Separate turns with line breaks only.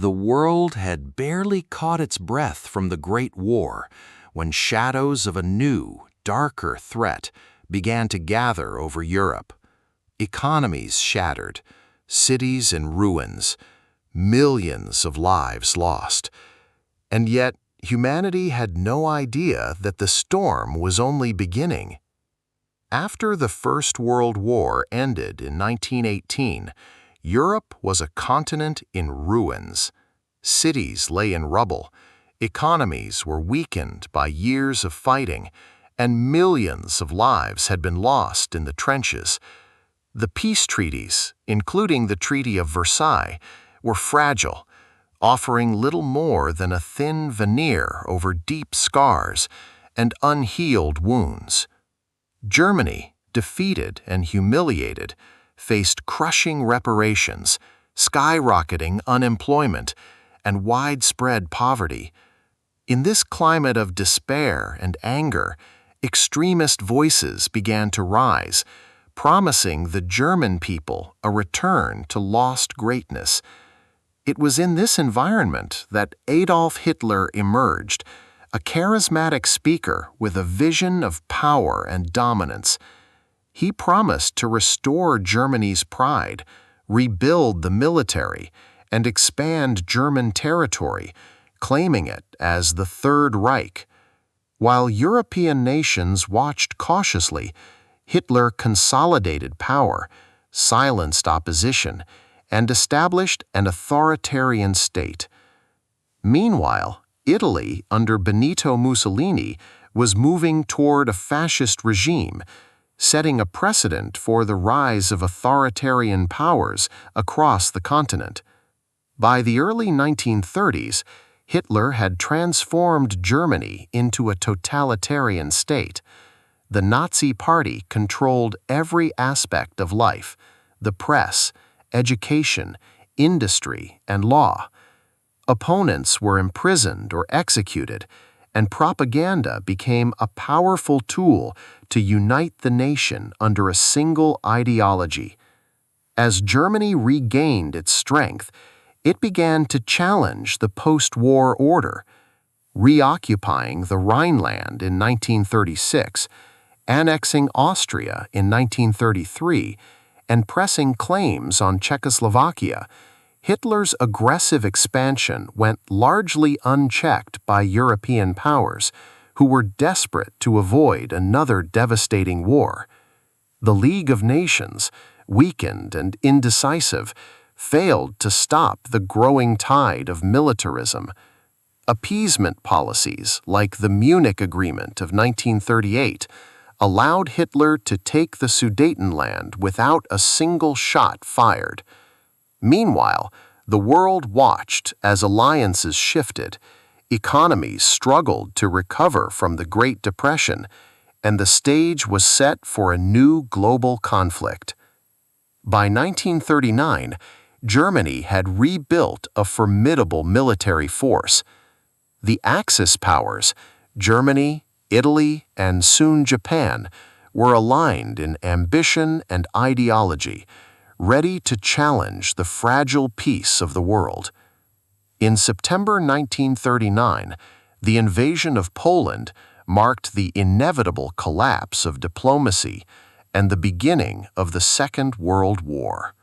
The world had barely caught its breath from the Great War when shadows of a new, darker threat began to gather over Europe. Economies shattered, cities in ruins, millions of lives lost. And yet, humanity had no idea that the storm was only beginning. After the First World War ended in 1918, Europe was a continent in ruins. Cities lay in rubble, economies were weakened by years of fighting, and millions of lives had been lost in the trenches. The peace treaties, including the Treaty of Versailles, were fragile, offering little more than a thin veneer over deep scars and unhealed wounds. Germany, defeated and humiliated, faced crushing reparations, skyrocketing unemployment, and widespread poverty. In this climate of despair and anger, extremist voices began to rise, promising the German people a return to lost greatness. It was in this environment that Adolf Hitler emerged, a charismatic speaker with a vision of power and dominance. He promised to restore Germany's pride, rebuild the military, and expand German territory, claiming it as the Third Reich. While European nations watched cautiously, Hitler consolidated power, silenced opposition, and established an authoritarian state. Meanwhile, Italy, under Benito Mussolini, was moving toward a fascist regime, setting a precedent for the rise of authoritarian powers across the continent. By the early 1930s, Hitler had transformed Germany into a totalitarian state. The Nazi Party controlled every aspect of life: the press, education, industry, and law. Opponents were imprisoned or executed, and propaganda became a powerful tool to unite the nation under a single ideology. As Germany regained its strength, it began to challenge the post-war order, reoccupying the Rhineland in 1936, annexing Austria in 1933, and pressing claims on Czechoslovakia. Hitler's aggressive expansion went largely unchecked by European powers, who were desperate to avoid another devastating war. The League of Nations, weakened and indecisive, failed to stop the growing tide of militarism. Appeasement policies, like the Munich Agreement of 1938, allowed Hitler to take the Sudetenland without a single shot fired. Meanwhile, the world watched as alliances shifted, economies struggled to recover from the Great Depression, and the stage was set for a new global conflict. By 1939, Germany had rebuilt a formidable military force. The Axis powers, Germany, Italy, and soon Japan, were aligned in ambition and ideology, ready to challenge the fragile peace of the world. In September 1939, the invasion of Poland marked the inevitable collapse of diplomacy and the beginning of the Second World War.